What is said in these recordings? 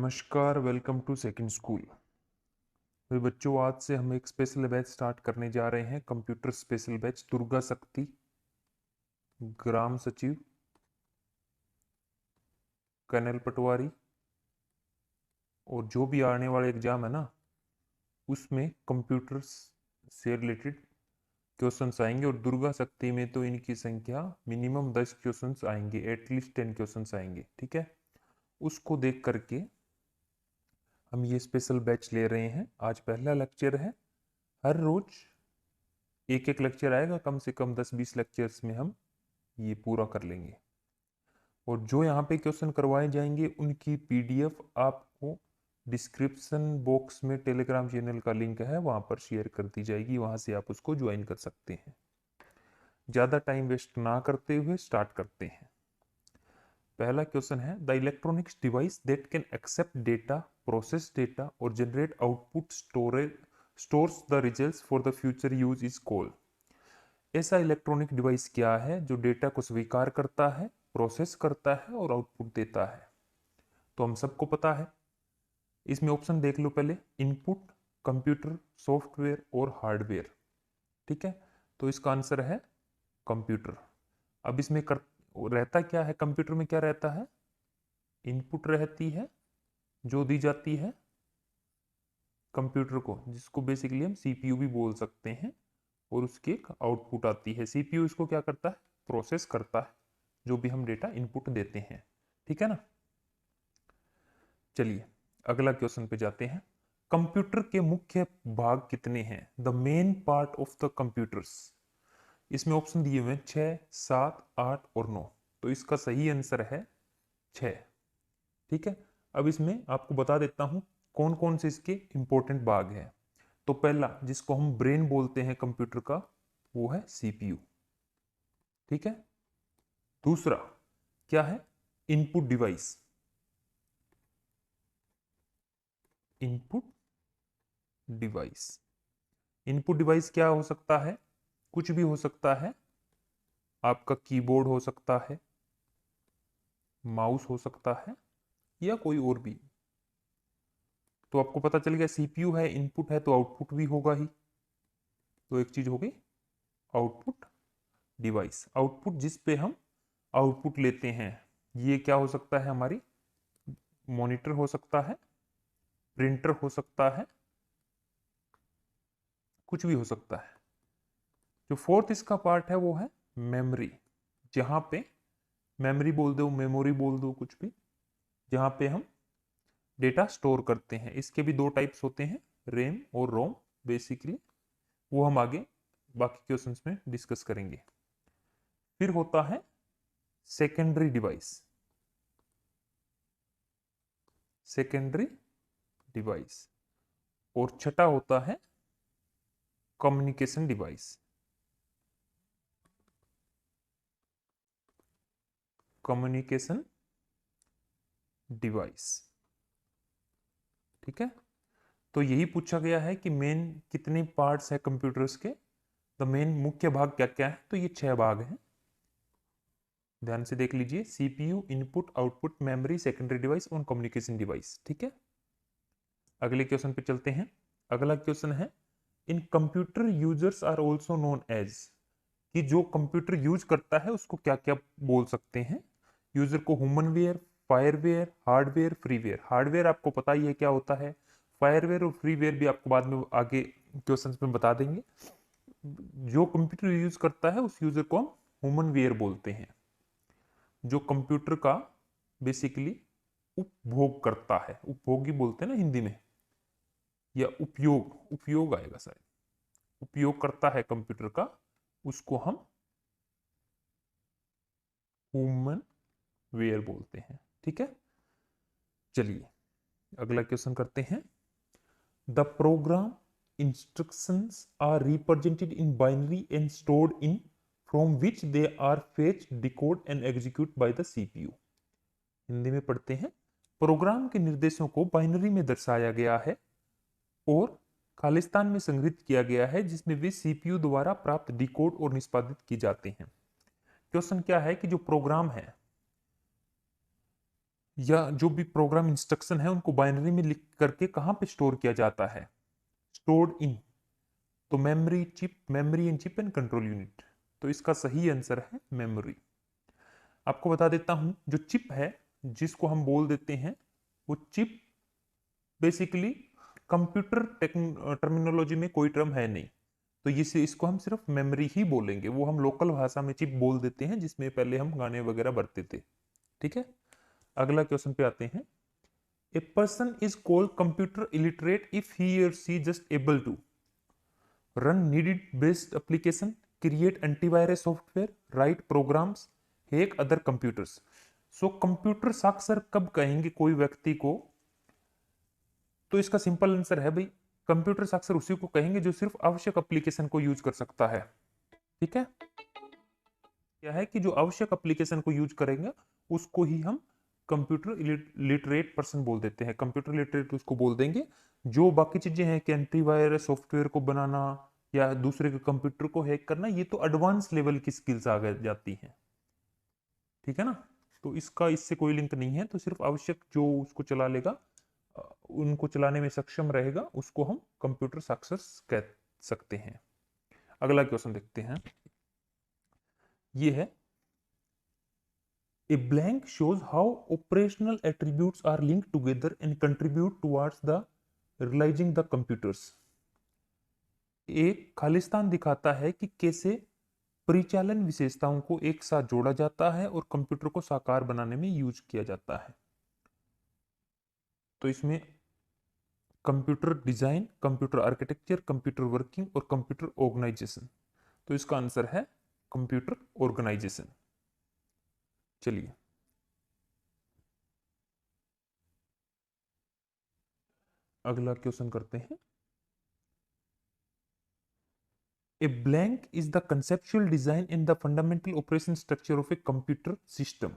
नमस्कार, welcome to second school. तो बच्चों, आज से हम एक स्पेशल बैच स्टार्ट करने जा रहे हैं। कंप्यूटर स्पेशल बैच दुर्गा शक्ति, ग्राम सचिव, कर्नल पटवारी, और जो भी आने वाले एग्जाम है ना, उसमें कंप्यूटर से रिलेटेड क्वेश्चंस आएंगे। और दुर्गा शक्ति में तो इनकी संख्या मिनिमम 10 क्वेश्चंस आएंगे, एटलीस्ट 10 क्वेश्चंस आएंगे। ठीक है, उसको देख करके हम ये स्पेशल बैच ले रहे हैं। आज पहला लेक्चर है। हर रोज एक एक लेक्चर आएगा, कम से कम 10-20 लेक्चर्स में हम ये पूरा कर लेंगे। और जो यहाँ पे क्वेश्चन करवाए जाएंगे उनकी पीडीएफ आपको डिस्क्रिप्शन बॉक्स में टेलीग्राम चैनल का लिंक है, वहाँ पर शेयर कर दी जाएगी। वहाँ से आप उसको ज्वाइन कर सकते हैं। ज़्यादा टाइम वेस्ट ना करते हुए स्टार्ट करते हैं। पहला क्वेश्चन है, the electronics device that can accept data, process data और generate output stores the results for the future use is called. ऐसा इलेक्ट्रॉनिक डिवाइस क्या है जो डेटा को स्वीकार करता है, प्रोसेस करता है और आउटपुट देता है? तो हम सबको पता है। इसमें ऑप्शन देख लो पहले। इनपुट, कंप्यूटर, सॉफ्टवेयर और हार्डवेयर। ठीक है, तो इसका आंसर है कंप्यूटर। अब इसमें रहता क्या है? कंप्यूटर में क्या रहता है? इनपुट रहती है जो दी जाती है कंप्यूटर को, जिसको बेसिकली हम सीपीयू भी बोल सकते हैं, और उसकी एक आउटपुट आती है। सीपीयू इसको क्या करता है? प्रोसेस करता है जो भी हम डेटा इनपुट देते हैं। ठीक है ना। चलिए अगला क्वेश्चन पे जाते हैं। कंप्यूटर के मुख्य भाग कितने हैं? The main part of the computers. इसमें ऑप्शन दिए हुए हैं 6, 7, 8 और 9। तो इसका सही आंसर है 6। ठीक है, अब इसमें आपको बता देता हूं कौन कौन से इसके इंपॉर्टेंट भाग हैं। तो पहला, जिसको हम ब्रेन बोलते हैं कंप्यूटर का, वो है सीपीयू। ठीक है। दूसरा क्या है? Input device. Input device. Input device क्या हो सकता है? कुछ भी हो सकता है। आपका कीबोर्ड हो सकता है, माउस हो सकता है, या कोई और भी। तो आपको पता चल गया, सीपीयू है, इनपुट है, तो आउटपुट भी होगा ही। तो एक चीज हो गई आउटपुट डिवाइस। आउटपुट जिस पे हम आउटपुट लेते हैं, ये क्या हो सकता है? हमारी मॉनिटर हो सकता है, प्रिंटर हो सकता है, कुछ भी हो सकता है। जो फोर्थ इसका पार्ट है वो है मेमोरी। जहां पे मेमोरी बोल दो, मेमोरी बोल दो, कुछ भी, जहां पे हम डेटा स्टोर करते हैं। इसके भी दो टाइप्स होते हैं, रैम और रोम बेसिकली। वो हम आगे बाकी क्वेश्चंस में डिस्कस करेंगे। फिर होता है सेकेंडरी डिवाइस। Secondary device. और छठा होता है कम्युनिकेशन डिवाइस। Communication device. ठीक है, तो यही पूछा गया है कि मेन कितने पार्ट्स है कंप्यूटर्स के। द मेन मुख्य भाग क्या क्या है? तो ये 6 भाग हैं। ध्यान से देख लीजिए, CPU, input, output, memory, secondary device और कम्युनिकेशन डिवाइस। ठीक है, अगले क्वेश्चन पे चलते हैं। अगला क्वेश्चन है, in computer users are also known as. कि जो कंप्यूटर यूज करता है उसको क्या क्या बोल सकते हैं? यूजर को ह्यूमनवेयर, फायरवेयर, हार्डवेयर, फ्रीवेयर। हार्डवेयर आपको पता ही है क्या होता है। फायरवेयर और फ्रीवेयर भी आपको बाद में आगे क्वेश्चंस में बता देंगे। जो कंप्यूटर यूज करता है उस यूजर को हम ह्यूमनवेयर बोलते हैं। जो कंप्यूटर का बेसिकली उपभोग करता है, उपभोगी बोलते हैं ना हिंदी में, या उपयोग, उपयोग आएगा शायद, उपयोग करता है कंप्यूटर का, उसको हम ह्यूमन वेयर बोलते हैं। ठीक है, चलिए अगला क्वेश्चन करते हैं। The program instructions are represented in binary and stored in from which they are fetch, decode and execute by the CPU. Hindi में पढ़ते हैं। प्रोग्राम के निर्देशों को बाइनरी में दर्शाया गया है और खालिस्तान में संग्रहित किया गया है, जिसमें वे सीपीयू द्वारा प्राप्त डिकोड और निष्पादित किए जाते हैं। क्वेश्चन क्या है कि जो प्रोग्राम है, या जो भी प्रोग्राम इंस्ट्रक्शन है उनको बाइनरी में लिख करके कहाँ पे स्टोर किया जाता है? स्टोर्ड इन, तो memory chip, memory in chip and control unit. तो इसका सही आंसर है मेमोरी। आपको बता देता हूं, जो चिप है जिसको हम बोल देते हैं, वो चिप बेसिकली कंप्यूटर टर्मिनोलॉजी में कोई टर्म है नहीं, तो इसको हम सिर्फ मेमोरी ही बोलेंगे। वो हम लोकल भाषा में चिप बोल देते हैं, जिसमें पहले हम गाने वगैरह भरते थे। ठीक है, अगला क्वेश्चन पे आते हैं। A person is called computer illiterate if he or she just able to run needed based application, create antivirus software, write programs, hack other computers. So computer साक्षर कब कहेंगे कोई व्यक्ति को? तो इसका सिंपल आंसर है भाई, कंप्यूटर साक्षर उसी को कहेंगे जो सिर्फ आवश्यक एप्लीकेशन को यूज कर सकता है। ठीक है, क्या है कि जो आवश्यक एप्लीकेशन को यूज करेंगे उसको ही हम कंप्यूटर लिटरेट पर्सन बोल देते हैं। कंप्यूटर लिटरेट उसको बोल देंगे जो बाकी चीजें हैं कि एंटीवायरस सॉफ्टवेयर को बनाना या दूसरे के कंप्यूटर को हैक करना, ये तो एडवांस लेवल की स्किल्स आ जाती हैं। ठीक है ना, तो इसका इससे कोई लिंक नहीं है। तो सिर्फ आवश्यक जो उसको चला लेगा, उनको चलाने में सक्षम रहेगा, उसको हम कंप्यूटर साक्षर कह सकते हैं। अगला क्वेश्चन देखते हैं, ये है A blank shows how operational attributes are linked together and contribute towards the realizing the computers. एक खालिस्तान दिखाता है कि कैसे परिचालन विशेषताओं को एक साथ जोड़ा जाता है और कंप्यूटर को साकार बनाने में यूज किया जाता है। तो इसमें computer design, computer architecture, computer working और कंप्यूटर ऑर्गेनाइजेशन। तो इसका आंसर है कंप्यूटर ऑर्गेनाइजेशन। चलिए अगला क्वेश्चन करते हैं। A blank is the conceptual design in the fundamental operation structure of a computer system.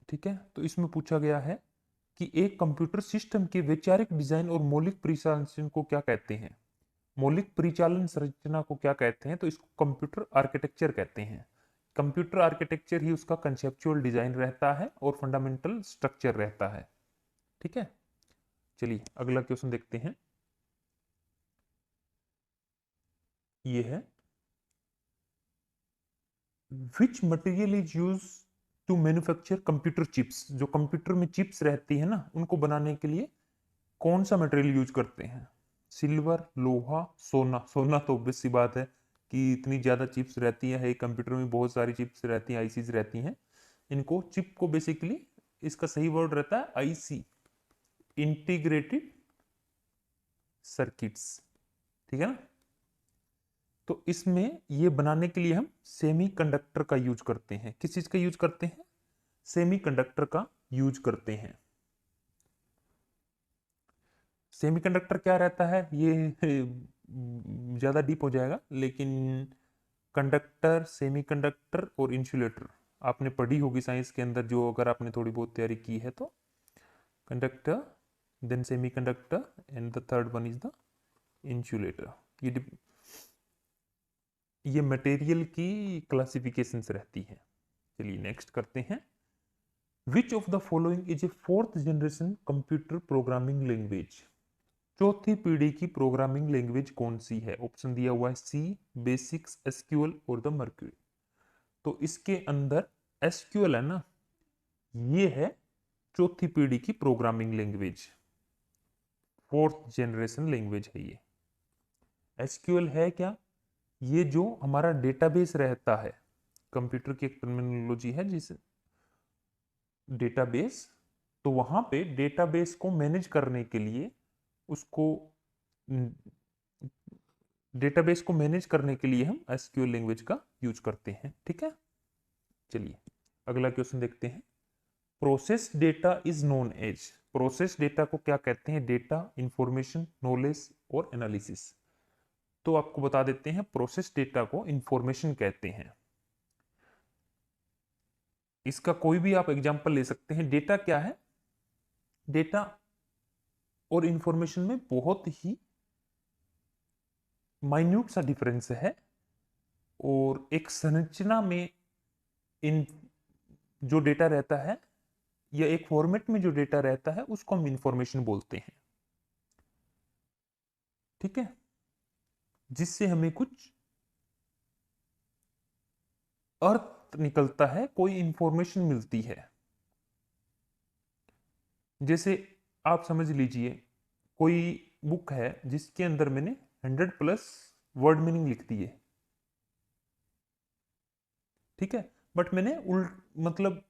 ठीक है, तो इसमें पूछा गया है कि एक कंप्यूटर सिस्टम के वैचारिक डिजाइन और मौलिक परिचालन को क्या कहते हैं? मौलिक परिचालन संरचना को क्या कहते हैं? तो इसको कंप्यूटर आर्किटेक्चर कहते हैं। कंप्यूटर आर्किटेक्चर ही उसका कंसेप्चुअल डिजाइन रहता है और फंडामेंटल स्ट्रक्चर रहता है। ठीक है, चलिए अगला क्वेश्चन देखते हैं। ये है which material is use to manufacture computer chips. जो कंप्यूटर में चिप्स रहती है ना, उनको बनाने के लिए कौन सा मटेरियल यूज करते हैं? सिल्वर, लोहा, सोना। सोना तो ऑब्वियस सी बात है कि इतनी ज्यादा चिप्स रहती है, एक कंप्यूटर में बहुत सारी चिप्स रहती हैं, आईसीज रहती हैं। इनको चिप को बेसिकली, इसका सही वर्ड रहता है आईसी, इंटीग्रेटेड सर्किट्स। ठीक है ना, तो इसमें ये बनाने के लिए हम सेमीकंडक्टर का यूज करते हैं। किस चीज का यूज करते हैं? सेमीकंडक्टर का यूज करते हैं। सेमीकंडक्टर क्या रहता है, ये ज्यादा डीप हो जाएगा, लेकिन कंडक्टर, सेमीकंडक्टर और इंसुलेटर आपने पढ़ी होगी साइंस के अंदर, जो अगर आपने थोड़ी बहुत तैयारी की है तो। Conductor, then semiconductor and the third one is the insulator. ये मटेरियल की क्लासिफिकेशंस रहती है। चलिए नेक्स्ट करते हैं। Which of the following is a fourth generation computer programming language. चौथी पीढ़ी की प्रोग्रामिंग लैंग्वेज कौन सी है? ऑप्शन दिया हुआ है सी, बेसिक्स, एसक्यूएल और द मर्क्यूरी। तो इसके अंदर एसक्यूएल है ना, ये है चौथी पीढ़ी की programming language, fourth generation language है ये। एसक्यूएल है क्या? ये जो हमारा डेटाबेस रहता है, कंप्यूटर की एक टर्मिनोलॉजी है जिस डेटाबेस, तो वहां पे डेटाबेस को मैनेज करने के लिए, उसको डेटाबेस को मैनेज करने के लिए हम एसक्यूएल लैंग्वेज का यूज करते हैं। ठीक है, चलिए अगला क्वेश्चन देखते हैं। Process data is known as. Process data को क्या कहते हैं? डेटा, इंफॉर्मेशन, नॉलेज और एनालिसिस। तो आपको बता देते हैं, प्रोसेस डेटा को इंफॉर्मेशन कहते हैं। इसका कोई भी आप एग्जांपल ले सकते हैं। डेटा क्या है? डेटा और इंफॉर्मेशन में बहुत ही माइन्यूट सा डिफरेंस है, और एक संरचना में इन जो डेटा रहता है या एक फॉर्मेट में जो डेटा रहता है उसको हम इंफॉर्मेशन बोलते हैं। ठीक है, जिससे हमें कुछ अर्थ निकलता है, कोई इंफॉर्मेशन मिलती है। जैसे आप समझ लीजिए कोई बुक है जिसके अंदर मैंने 100+ वर्ड मीनिंग लिख दिए, ठीक है, बट मैंने उल्ट मतलब,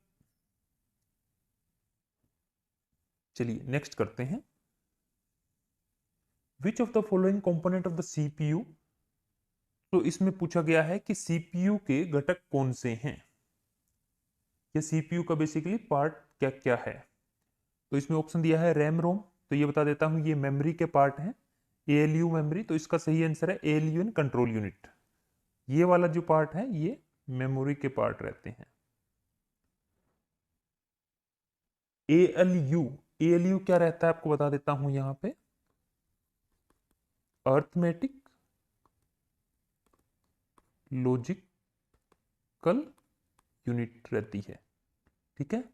चलिए नेक्स्ट करते हैं। Which of the following component of the CPU, तो इसमें पूछा गया है कि सीपीयू के घटक कौन से हैं, या सीपीयू का बेसिकली पार्ट क्या क्या है। तो इसमें ऑप्शन दिया है रैम रोम, तो ये बता देता हूं ये मेमोरी के पार्ट हैं, एएलयू मेमोरी, तो इसका सही आंसर है एएलयू इन कंट्रोल यूनिट। ये वाला जो पार्ट है ये मेमोरी के पार्ट रहते हैं। एएलयू, एएलयू क्या रहता है आपको बता देता हूं यहां पे, अर्थमेटिक लॉजिकल यूनिट रहती है। ठीक है,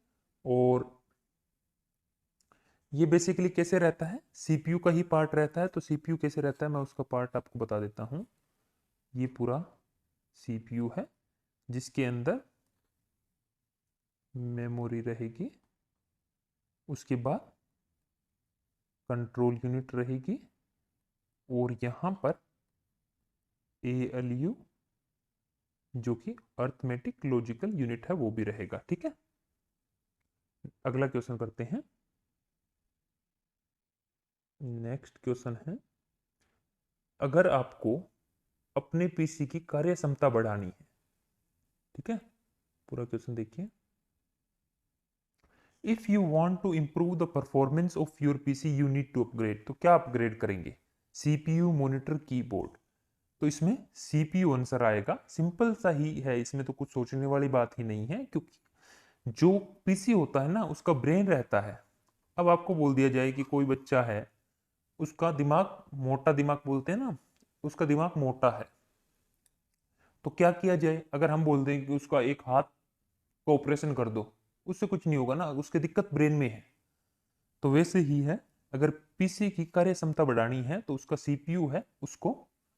और ये बेसिकली कैसे रहता है, सीपीयू का ही पार्ट रहता है। तो सीपीयू कैसे रहता है मैं उसका पार्ट आपको बता देता हूं। ये पूरा सीपीयू है जिसके अंदर मेमोरी रहेगी, उसके बाद कंट्रोल यूनिट रहेगी, और यहां पर एएलयू जो कि अर्थमेटिक लॉजिकल यूनिट है वो भी रहेगा। ठीक है, अगला क्वेश्चन करते हैं। नेक्स्ट क्वेश्चन है, अगर आपको अपने पीसी की कार्य क्षमता बढ़ानी है, ठीक है, पूरा क्वेश्चन देखिए। If you want to improve the performance of your PC you need to upgrade, तो क्या अपग्रेड करेंगे, सीपीयू, मॉनिटर, कीबोर्ड। तो इसमें सीपीयू आंसर आएगा, सिंपल सा ही है, इसमें तो कुछ सोचने वाली बात ही नहीं है, क्योंकि जो पीसी होता है ना उसका ब्रेन रहता है। अब आपको बोल दिया जाए कि कोई बच्चा है, उसका दिमाग मोटा, दिमाग बोलते हैं ना, उसका दिमाग मोटा है, तो क्या किया जाए, अगर हम बोल दें कि उसका एक हाथ का ऑपरेशन कर दो, उससे कुछ नहीं होगा ना, उसकी दिक्कत ब्रेन में है। तो वैसे ही है, अगर पीसी की कार्य क्षमता बढ़ानी है तो उसका सीपीयू है उसको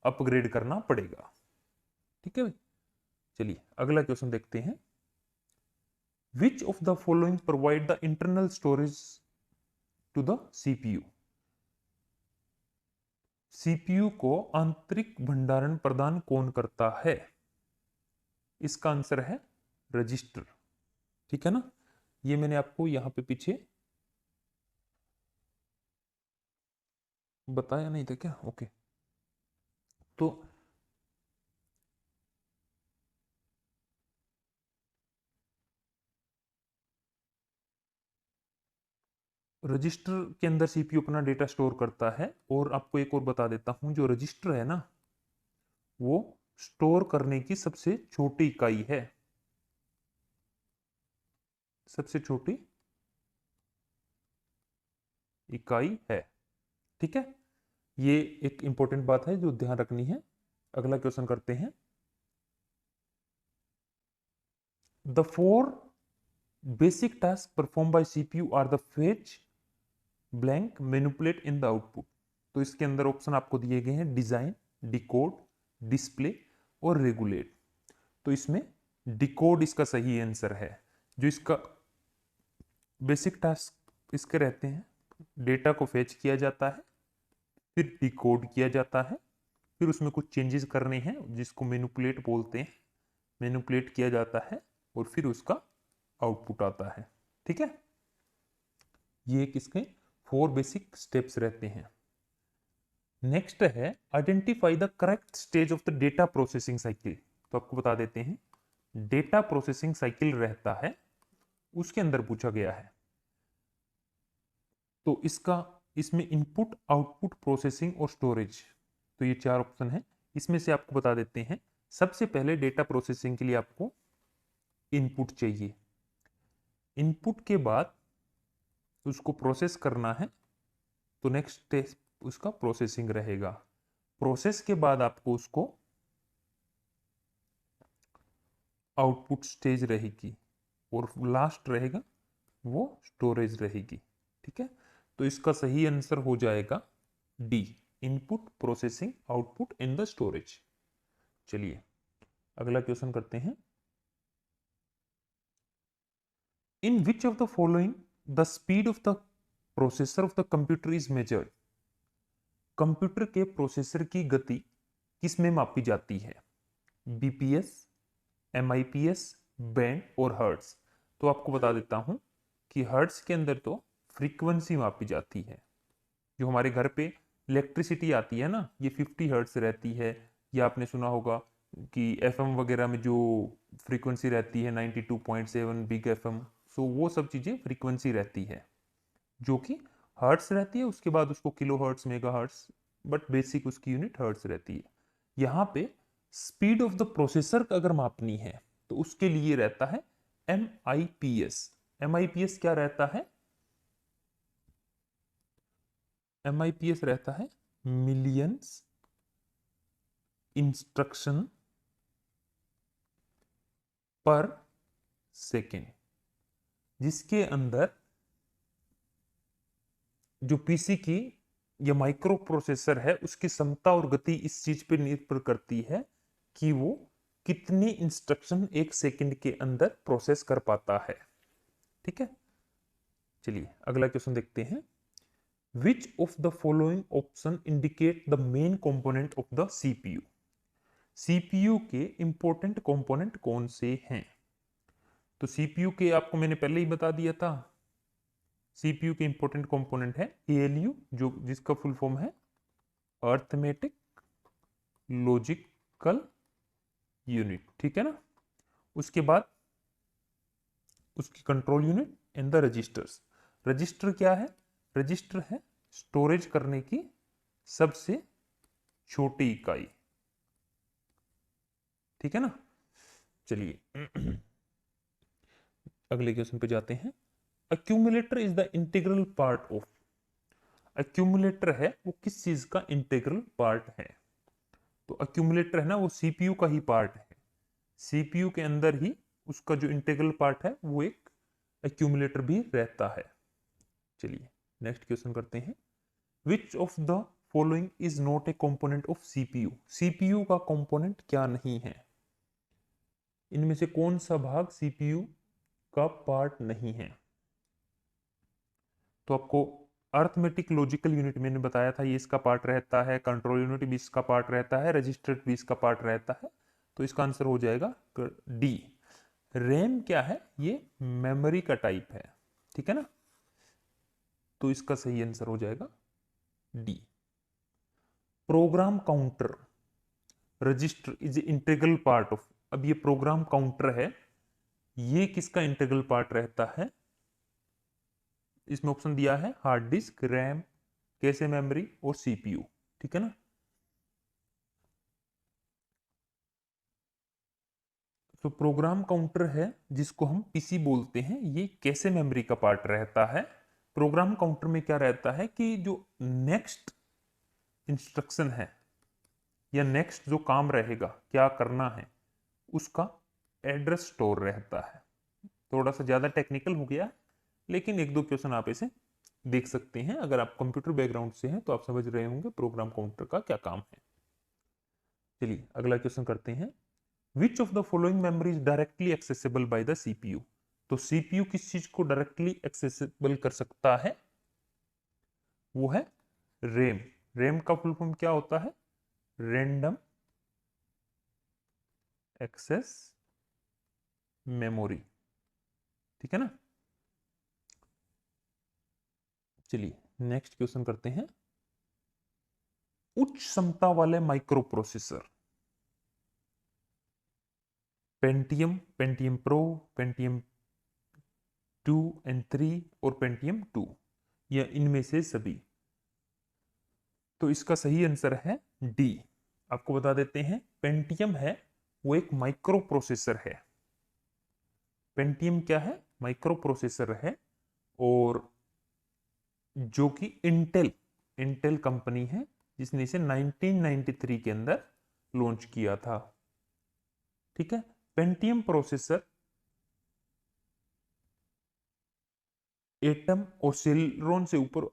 अपग्रेड करना पड़ेगा। ठीक है, चलिए अगला क्वेश्चन देखते हैं। Which of the following provide the internal storage to the CPU, CPU को आंतरिक भंडारण प्रदान कौन करता है, इसका आंसर है रजिस्टर। ठीक है ना, ये मैंने आपको यहां पे पीछे बताया नहीं था क्या, ओके। तो रजिस्टर के अंदर सीपीयू अपना डेटा स्टोर करता है, और आपको एक और बता देता हूं, जो रजिस्टर है ना वो स्टोर करने की सबसे छोटी इकाई है, सबसे छोटी इकाई है। ठीक है, ये एक इंपॉर्टेंट बात है जो ध्यान रखनी है। अगला क्वेश्चन करते हैं। The four basic task perform by CPU are the fetch, blank, manipulate in the output. तो इसके अंदर ऑप्शन आपको दिए गए हैं डिजाइन, डिकोड, डिस्प्ले और रेगुलेट। तो इसमें डिकोड इसका सही आंसर है। जो इसका बेसिक टास्क इसके रहते हैं, डेटा को फेच किया जाता है, फिर डिकोड किया जाता है, फिर उसमें कुछ चेंजेस करने हैं जिसको मैनिपुलेट बोलते हैं, मैनिपुलेट किया जाता है, और फिर उसका आउटपुट आता है। ठीक है, ये किसके 4 बेसिक स्टेप्स रहते हैं। नेक्स्ट है identify the correct stage of the data processing cycle. तो आपको बता देते हैं, डेटा प्रोसेसिंग साइकिल रहता है, उसके अंदर पूछा गया है। तो इसका, इसमें इनपुट, आउटपुट, प्रोसेसिंग और स्टोरेज, तो ये 4 ऑप्शन है। इसमें से आपको बता देते हैं, सबसे पहले डेटा प्रोसेसिंग के लिए आपको इनपुट चाहिए, इनपुट के बाद उसको प्रोसेस करना है, तो नेक्स्ट स्टेप उसका प्रोसेसिंग रहेगा। प्रोसेस के बाद आपको उसको आउटपुट स्टेज रहेगी, और लास्ट रहेगा वो स्टोरेज रहेगी। ठीक है, तो इसका सही आंसर हो जाएगा D, input processing output in the storage. चलिए अगला क्वेश्चन करते हैं। In which of the following the speed of the processor of the computer is measured. Computer के प्रोसेसर की गति किस में मापी जाती है? बीपीएस, एमआईपीएस, बैंड और हर्ट्ज। तो आपको बता देता हूं कि हर्ट्ज के अंदर तो फ्रीक्वेंसी मापी जाती है। जो हमारे घर पे इलेक्ट्रिसिटी आती है ना, ये 50 हर्ट्ज रहती है। या आपने सुना होगा कि एफएम वगैरह में जो फ्रीक्वेंसी रहती है 92.7 बिग एफएम, सो वो सब चीजें फ्रीक्वेंसी रहती है जो कि हर्ट्स रहती है। उसके बाद उसको kilo hertz, mega hertz, but basic उसकी यूनिट हर्ट्स रहती है। यहाँ पे स्पीड ऑफ द प्रोसेसर अगर मापनी है तो उसके लिए रहता है MIPS। MIPS क्या रहता है? MIPS रहता है मिलियंस इंस्ट्रक्शन पर सेकेंड, जिसके अंदर जो पीसी की या माइक्रो प्रोसेसर है उसकी क्षमता और गति इस चीज पर निर्भर करती है कि वो कितनी इंस्ट्रक्शन एक सेकंड के अंदर प्रोसेस कर पाता है। ठीक है, चलिए अगला क्वेश्चन देखते हैं। Which of the following option indicate the main component of the CPU. CPU के इंपॉर्टेंट कंपोनेंट कौन से हैं? तो सीपीयू के आपको मैंने पहले ही बता दिया था। सीपीयू के इंपॉर्टेंट कंपोनेंट है एएलयू, जो जिसका फुल फॉर्म है अर्थमेटिक लॉजिकल यूनिट। ठीक है ना, उसके बाद उसकी control unit and the registers. Register क्या है? रजिस्टर है स्टोरेज करने की सबसे छोटी इकाई। ठीक है ना, चलिए अगले क्वेश्चन पे जाते हैं। Accumulator is the integral part of. Accumulator है वो किस चीज का इंटीग्रल पार्ट है? तो अक्यूमुलेटर है ना वो सीपीयू का ही पार्ट है। सीपीयू के अंदर ही उसका जो इंटीग्रल पार्ट है वो एक अक्यूमुलेटर भी रहता है। चलिए नेक्स्ट क्वेश्चन करते हैं। Which of the following is not a component of CPU. CPU का कंपोनेंट क्या नहीं है? इनमें से कौन सा भाग सीपीयू का पार्ट नहीं है? तो आपको अर्थमेटिक लॉजिकल यूनिट मैंने बताया था ये इसका पार्ट रहता है, कंट्रोल यूनिट भी इसका पार्ट रहता है, रजिस्टर भी इसका पार्ट रहता है। तो इसका आंसर हो जाएगा डी। रैम क्या है? ये मेमोरी का टाइप है। ठीक है ना, तो इसका सही आंसर हो जाएगा D. Program counter register is integral part of. अब ये प्रोग्राम काउंटर है, ये किसका इंटीग्रल पार्ट रहता है? इसमें ऑप्शन दिया है hard disk, RAM, cache memory और सीपीयू। ठीक है ना, तो प्रोग्राम काउंटर है जिसको हम पीसी बोलते हैं, ये कैशे मेमोरी का पार्ट रहता है। प्रोग्राम काउंटर में क्या रहता है कि जो नेक्स्ट इंस्ट्रक्शन है या नेक्स्ट जो काम रहेगा क्या करना है उसका एड्रेस स्टोर रहता है। थोड़ा सा ज्यादा टेक्निकल हो गया, लेकिन एक दो क्वेश्चन आप इसे देख सकते हैं। अगर आप कंप्यूटर बैकग्राउंड से हैं तो आप समझ रहे होंगे प्रोग्राम काउंटर का क्या काम है। चलिए अगला क्वेश्चन करते हैं। Which of the following memory is directly accessible bye the CPU. तो सीपीयू किस चीज को डायरेक्टली एक्सेसिबल कर सकता है? वो है रैम। रैम का फुल फॉर्म क्या होता है? Random access memory. ठीक है ना, चलिए नेक्स्ट क्वेश्चन करते हैं। उच्च क्षमता वाले micro processor Pentium, Pentium pro, Pentium 2 and 3 और पेंटियम 2, या इनमें से सभी। तो इसका सही आंसर है डी। आपको बता देते हैं पेंटियम है वो एक माइक्रो प्रोसेसर है। पेंटियम क्या है? माइक्रो प्रोसेसर है, और जो कि इंटेल इंटेल कंपनी है जिसने इसे 1993 के अंदर लॉन्च किया था। ठीक है, पेंटियम प्रोसेसर एटम और सेलेरॉन से ऊपर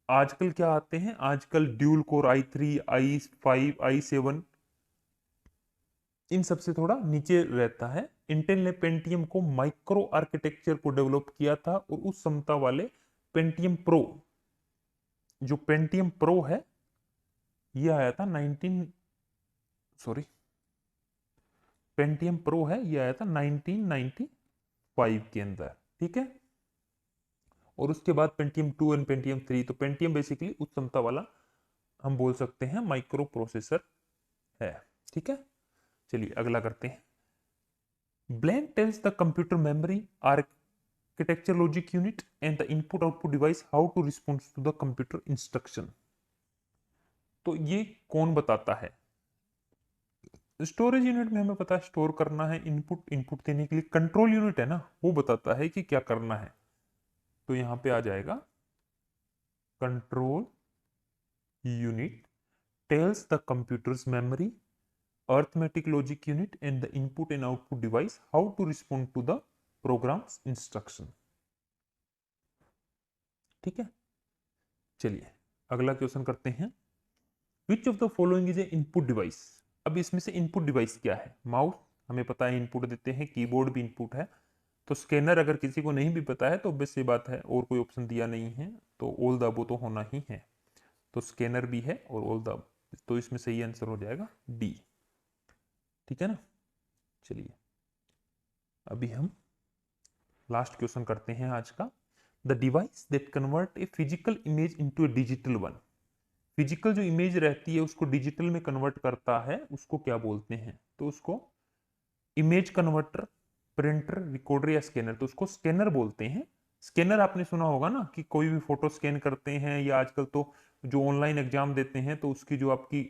आजकल क्या आते हैं, आजकल dual core i3, i5, i7 इन सबसे थोड़ा नीचे रहता है। इंटेल ने पेंटियम को माइक्रो आर्किटेक्चर को डेवलप किया था और उस क्षमता वाले पेंटियम प्रो, जो पेंटियम प्रो है ये आया था पेंटियम प्रो है ये आया था 1995 के अंदर, ठीक है। और उसके बाद पेंटियम 2 एंड पेंटियम 3, तो पेंटियम बेसिकली उच्च क्षमता वाला हम बोल सकते हैं माइक्रो प्रोसेसर है, ठीक है। चलिए अगला करते हैं। Blank tells the computer memory architecture logic unit and the input output device how to respond to the computer instruction. तो ये कौन बताता है? स्टोरेज यूनिट में हमें पता है स्टोर करना है, इनपुट देने के लिए कंट्रोल यूनिट है ना, वो बताता है कि क्या करना है। तो यहां पे आ जाएगा control unit tells the computers memory arithmetic logic unit and the input and output device how to respond to the program's instruction, ठीक है। चलिए अगला क्वेश्चन करते हैं। Which of the following is A input device. अब इसमें से input device क्या है? माउस हमें पता है इनपुट देते हैं, कीबोर्ड भी इनपुट है, तो स्कैनर अगर किसी को नहीं भी पता है तो ऑब्वियस सी बात है, और कोई ऑप्शन दिया नहीं है तो ऑल द अबव तो होना ही है, तो स्कैनर भी है और ऑल द, तो इसमें सही आंसर हो जाएगा डी, ठीक है ना। चलिए अभी हम लास्ट क्वेश्चन करते हैं आज का। The device that convert a physical image into A digital one. Physical जो इमेज रहती है उसको डिजिटल में कन्वर्ट करता है, उसको क्या बोलते हैं? तो उसको इमेज कन्वर्टर, प्रिंटर, रिकॉर्डर या स्कैनर, तो उसको स्कैनर बोलते हैं। स्कैनर आपने सुना होगा ना कि कोई भी फोटो स्कैन करते हैं, या आजकल तो जो ऑनलाइन एग्जाम देते हैं तो उसकी जो आपकी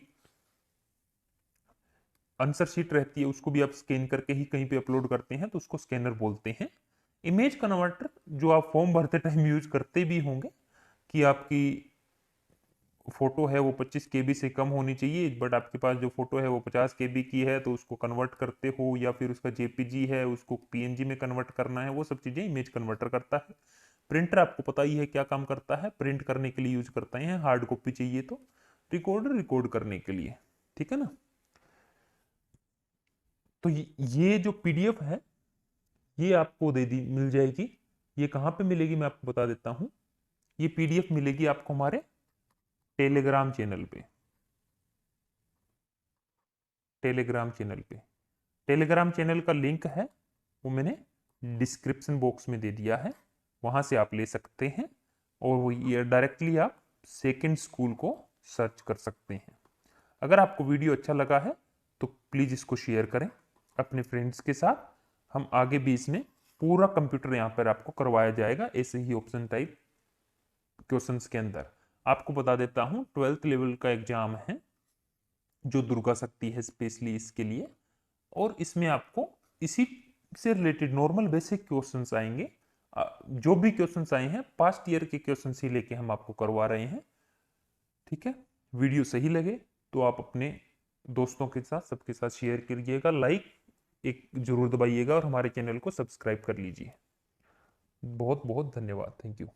आंसर शीट रहती है उसको भी आप स्कैन करके ही कहीं पे अपलोड करते हैं, तो उसको स्कैनर बोलते हैं। इमेज कन्वर्टर जो आप फॉर्म भरते टाइम यूज करते भी होंगे कि आपकी फोटो है वो 25 केबी से कम होनी चाहिए, बट आपके पास जो फोटो है वो 50 केबी की है, तो उसको कन्वर्ट करते हो, या फिर उसका जेपीजी है उसको पीएनजी में कन्वर्ट करना है, वो सब चीजें इमेज कन्वर्टर करता है। प्रिंटर आपको पता ही है क्या काम करता है, प्रिंट करने के लिए यूज करते हैं, हार्ड कॉपी चाहिए तो। रिकॉर्डर रिकॉर्ड करने के लिए, ठीक है ना। तो ये जो पीडीएफ है ये आपको मिल जाएगी। ये कहां पे मिलेगी मैं आपको बता देता हूं। ये पीडीएफ मिलेगी आपको हमारे टेलीग्राम चैनल पे। टेलीग्राम चैनल पे, टेलीग्राम चैनल का लिंक है वो मैंने डिस्क्रिप्शन बॉक्स में दे दिया है, वहां से आप ले सकते हैं, और वो ये डायरेक्टली आप सेकंड स्कूल को सर्च कर सकते हैं। अगर आपको वीडियो अच्छा लगा है तो प्लीज इसको शेयर करें अपने फ्रेंड्स के साथ। हम आगे भी इसमें पूरा कंप्यूटर यहाँ पर आपको करवाया जाएगा ऐसे ही ऑप्शन टाइप क्वेश्चंस के अंदर। आपको बता देता हूं 12th लेवल का एग्जाम है जो दुर्गा शक्ति है स्पेशली इसके लिए, और इसमें आपको इसी से रिलेटेड नॉर्मल बेसिक क्वेश्चंस आएंगे। जो भी क्वेश्चंस आए हैं पास्ट ईयर के क्वेश्चंस ही लेके हम आपको करवा रहे हैं, ठीक है। वीडियो सही लगे तो आप अपने दोस्तों के साथ सबके साथ शेयर करिएगा, लाइक एक जरूर दबाइएगा, और हमारे चैनल को सब्सक्राइब कर लीजिए। बहुत बहुत धन्यवाद, थैंक यू।